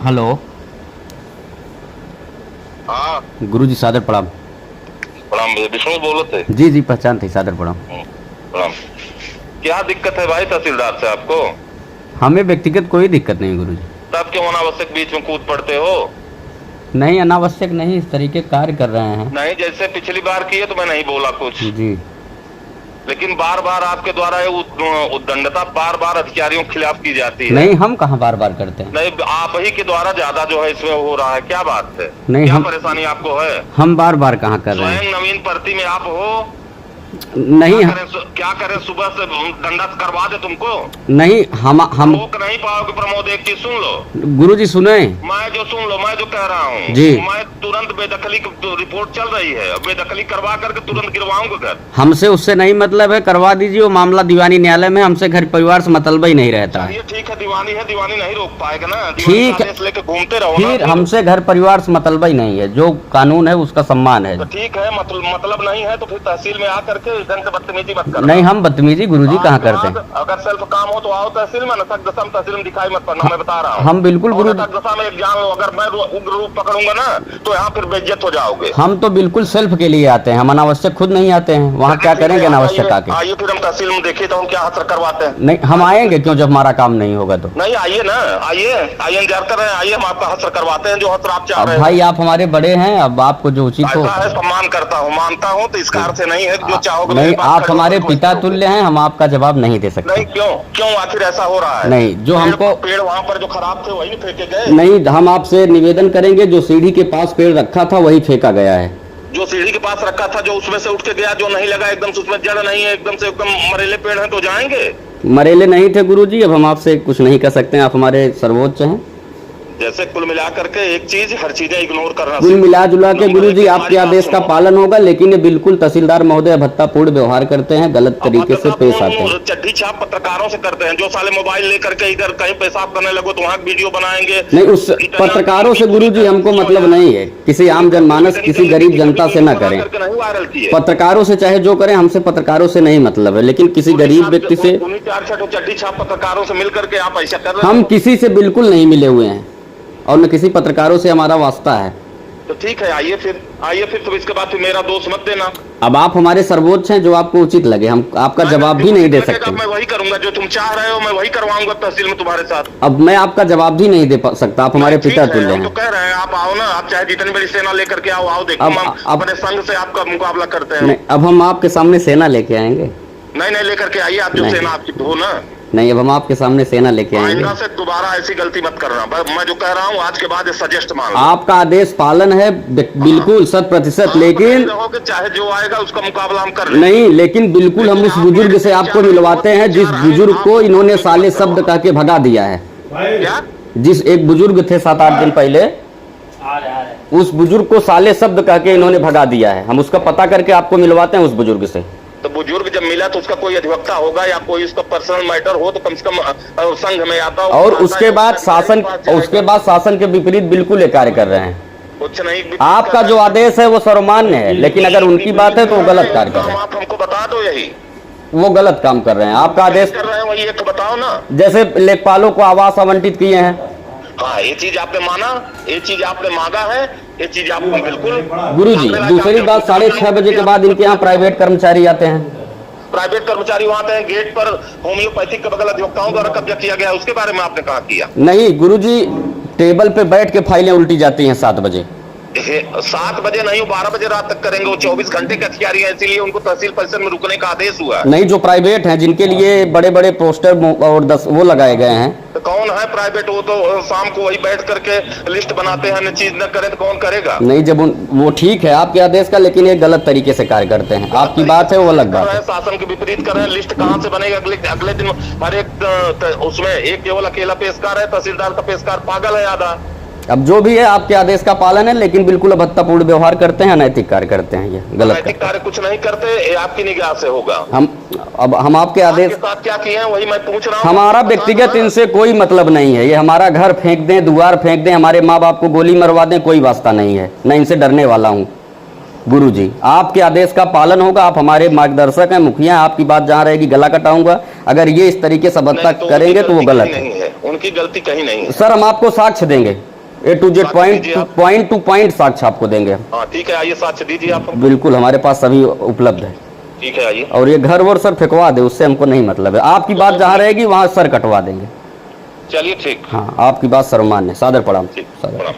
Hello. हाँ गुरुजी सादर प्रणाम। प्रणाम। विष्णु बोलो थे? जी जी पहचान थी, सादर प्रणाम। प्रणाम। क्या दिक्कत है भाई तहसीलदार से आपको? हमें व्यक्तिगत कोई दिक्कत नहीं गुरुजी। तब क्यों अनावश्यक बीच में कूद पड़ते हो? नहीं, अनावश्यक नहीं, इस तरीके कार्य कर रहे हैं। नहीं, जैसे पिछली बार किए तो मैं नहीं बोला कुछ, जी। लेकिन बार बार आपके द्वारा ये उद्दंडता बार बार अधिकारियों के खिलाफ की जाती है। नहीं, हम कहाँ बार बार करते हैं। नहीं, आप ही के द्वारा ज्यादा जो है इसमें हो रहा है। क्या बात है? नहीं, क्या परेशानी आपको है? हम बार बार कहाँ कर रहे हैं। स्वयं नवीन भर्ती में आप हो। नहीं, क्या करें सुबह से दंडक करवा दे तुमको? नहीं, हम रोक नहीं पाओगे प्रमोद। एक चीज सुन लो गुरुजी, सुने। मैं जो सुन लो, मैं जो कह रहा हूँ जी। मैं तुरंत बेदखली की रिपोर्ट चल रही है, बेदखली करवा करके तुरंत गिरवाऊंगा घर। हमसे उससे नहीं मतलब है, करवा दीजिए। वो मामला दीवानी न्यायालय में, हमसे घर परिवार से मतलब ही नहीं रहता है। ये ठीक है, दीवानी है, दीवानी नहीं रोक पाएगा ना। ठीक है, लेके घूमते रहो फिर ना। हमसे घर परिवार से मतलब ही नहीं है। जो कानून है उसका सम्मान है। तो ठीक है, मतलब नहीं है तो फिर तहसील में आकर के ढंग से बदतमीजी मत करना। नहीं, हम बदतमीजी गुरुजी कहाँ करते हैं। अगर सेल्फ काम हो तो आओ तहसील में, नतक दशा में तहसील में दिखाई मत पड़ना। मैं बता रहा हूँ हम बिल्कुल गुरु नतक दशा में एक जान लो। अगर मैं उग्र रूप पकड़ूंगा ना तो यहाँ फिर बेइज्जत हो जाओगे। हम तो बिल्कुल सेल्फ के लिए आते हैं, हम अनावश्यक खुद नहीं आते हैं। वहाँ क्या करेंगे अनावश्यक आके? आइए फिर हम तहसील में देखिए तो हम क्या हसर करवाते हैं। नहीं, हम आएंगे क्यों जब हमारा काम नहीं होगा तो? नहीं, आइए ना, आइए इंतजार कर रहे हैं। आइए, हम आपका हसर करवाते हैं जो हसर आप चाह अब रहे हैं। भाई आप हमारे बड़े हैं, अब आपको जो उचित हो। ऐसा है, सम्मान करता हूँ, मानता हूँ, तो इसका अर्थ नहीं है कि जो चाहोगे नहीं, मेरी बात आप करो, हमारे तो पिता करोगे। तुल्य हैं, हम आपका जवाब नहीं दे सकते। नहीं, क्यों क्यों आखिर ऐसा हो रहा है? नहीं, जो हमको पेड़ वहाँ पर जो खराब थे वही फेंके गए। नहीं, हम आपसे निवेदन करेंगे, जो सीढ़ी के पास पेड़ रखा था वही फेंका गया है। जो सीढ़ी के पास रखा था, जो उसमें से उठ के गया, जो नहीं लगा एकदम से, उसमें जड़ नहीं है, एकदम से एकदम मरेले पेड़ हैं तो जाएंगे। मरेले नहीं थे गुरुजी। अब हम आपसे कुछ नहीं कर सकते हैं, आप हमारे सर्वोच्च हैं। जैसे कुल मिला करके एक चीज, हर चीजें इग्नोर करना। कुल मिला जुला के गुरुजी आपके आदेश का पालन होगा, लेकिन ये बिल्कुल तहसीलदार महोदय भत्तापूर्ण व्यवहार करते हैं, गलत तरीके से पेश आते हैं। चड्ढी छाप पत्रकारों से करते हैं, जो साले मोबाइल लेकर के इधर कहीं पेशाब करने लगो तो वहाँ वीडियो बनाएंगे। नहीं, उस पत्रकारों से गुरुजी हमको मतलब नहीं है। किसी आम जनमानस, किसी गरीब जनता से ना करें। पत्रकारों से चाहे जो करें, हमसे पत्रकारों से नहीं मतलब है, लेकिन किसी गरीब व्यक्ति से। चड्ढी छाप पत्रकारों से मिल करके आप ऐसा कर रहे हो? हम किसी से बिल्कुल नहीं मिले हुए हैं और न किसी पत्रकारों से हमारा वास्ता है। तो ठीक है, आइए फिर तो इसके बाद फिर मेरा दोष मत देना। अब आप हमारे सर्वोच्च हैं, जो आपको उचित लगे हम आपका जवाब भी नहीं दे सकते। मैं वही करूंगा जो तुम चाह रहे हो, मैं वही करवाऊंगा तहसील में तुम्हारे साथ। अब मैं आपका जवाब भी नहीं दे सकता, आप हमारे पिता तुल्य हैं। तो कह रहे हैं आप आओ ना, आप चाहे जितनी बड़ी सेना लेकर के आओ देखो, हम अपने संघ से आपका मुकाबला करते हैं। अब हम आपके सामने सेना लेके आएंगे। नहीं, लेकर के आइए, आप जो सेना आपकी हो ना। नहीं, अब हम आपके सामने सेना लेके आएंगे। आइंदा से दोबारा ऐसी गलती मत करना। मैं जो कह रहा हूँ आज के बाद सजेस्ट मान लो। आपका आदेश पालन है बिल्कुल 100%, लेकिन चाहे जो आएगा उसका मुकाबला हम कर नहीं, लेकिन बिल्कुल हम उस बुजुर्ग से आपको मिलवाते हैं जिस बुजुर्ग को इन्होंने साले शब्द कह के भगा दिया है। क्या? जिस एक बुजुर्ग थे 7-8 दिन पहले, उस बुजुर्ग को साले शब्द कह के इन्होंने भगा दिया है। हम उसका पता करके आपको मिलवाते हैं उस बुजुर्ग से। तो बुजुर्ग जब मिला तो उसका कोई अधिवक्ता होगा या कोई उसका पर्सनल मैटर हो तो कम से कम संघ में आता हो। और उसके बाद शासन के विपरीत बिल्कुल ये कार्य कर रहे हैं। कुछ नहीं, आपका जो आदेश है वो सर्वमान्य है, लेकिन अगर उनकी बात है तो वो गलत कार्य कर रहे हैं। आप हमको बता दो, यही वो गलत काम कर रहे हैं। आपका आदेश कर रहे हैं, वही एक बताओ ना। जैसे लेखपालों को आवास आवंटित किए हैं। हाँ, ये चीज आपने माना, ये चीज आपने मांगा है, ये चीज आपको बिल्कुल। गुरुजी, दूसरी बात, 6:30 बजे के बाद इनके यहाँ प्राइवेट कर्मचारी आते हैं। प्राइवेट कर्मचारी वहाँ आते हैं, गेट पर होम्योपैथिक के बगल अधिवक्ताओं द्वारा कब्जा किया गया, उसके बारे में आपने कहा किया? नहीं गुरुजी, टेबल पे बैठ के फाइलें उल्टी जाती हैं 7 बजे। 7 बजे नहीं, 12 बजे रात तक करेंगे। वो 24 घंटे के अधिकारी है, इसीलिए उनको तहसील परिसर में रुकने का आदेश हुआ। नहीं, जो प्राइवेट हैं जिनके लिए बड़े बड़े पोस्टर और 10 वो लगाए गए हैं। तो कौन है प्राइवेट? वो तो शाम को वही बैठ करके लिस्ट बनाते हैं, चीज न करे तो कौन करेगा? नहीं, जब वो ठीक है आपके आदेश का, लेकिन ये गलत तरीके से कार्य करते हैं। आपकी बात है वो अलग बात है। शासन के विपरीत कर रहे हैं। लिस्ट कहाँ से बनेगा? अगले दिन हर एक उसमें एक केवल अकेला पेशकार है, तहसीलदार का पेशकार पागल है आधा। अब जो भी है आपके आदेश का पालन है, लेकिन बिल्कुल अभद्रतापूर्ण व्यवहार करते हैं, अनैतिक कार्य करते हैं, ये गलत अनैतिक कार्य कुछ नहीं करते, ये आपकी निगाह से होगा। हम आपके आदेश के साथ क्या किए हैं वही मैं पूछ रहा हूँ। हमारा व्यक्तिगत इनसे कोई मतलब नहीं है। ये हमारा घर फेंक दें, द्वार फेंक दें, हमारे माँ बाप को गोली मरवा दें, कोई वास्ता नहीं है। न इनसे डरने वाला हूँ। गुरुजी, आपके आदेश का पालन होगा। आप हमारे मार्गदर्शक हैं, मुखिया। आपकी बात जहाँ रहेगी गला कटाऊंगा। अगर ये इस तरीके से बदतक करेंगे तो वो गलत है। उनकी गलती कहीं नहीं है। सर, हम आपको साक्ष्य देंगे। A to Z साक्ष्य पॉइंट दीजिए आप। पॉइंट टू पॉइंट साक्ष्य आपको देंगे हम। हाँ ठीक है, आइए साक्ष्य दीजिए आप हमको। बिल्कुल हमारे पास सभी उपलब्ध है। ठीक है, आइए। और ये घर वर सर फेंकवा दे, उससे हमको नहीं मतलब है। आपकी बात जहाँ रहेगी वहाँ सर कटवा देंगे। चलिए ठीक। हाँ आपकी बात सर्वमान्य है। सादर प्रणाम। ठीक, सादर। प्रणाम।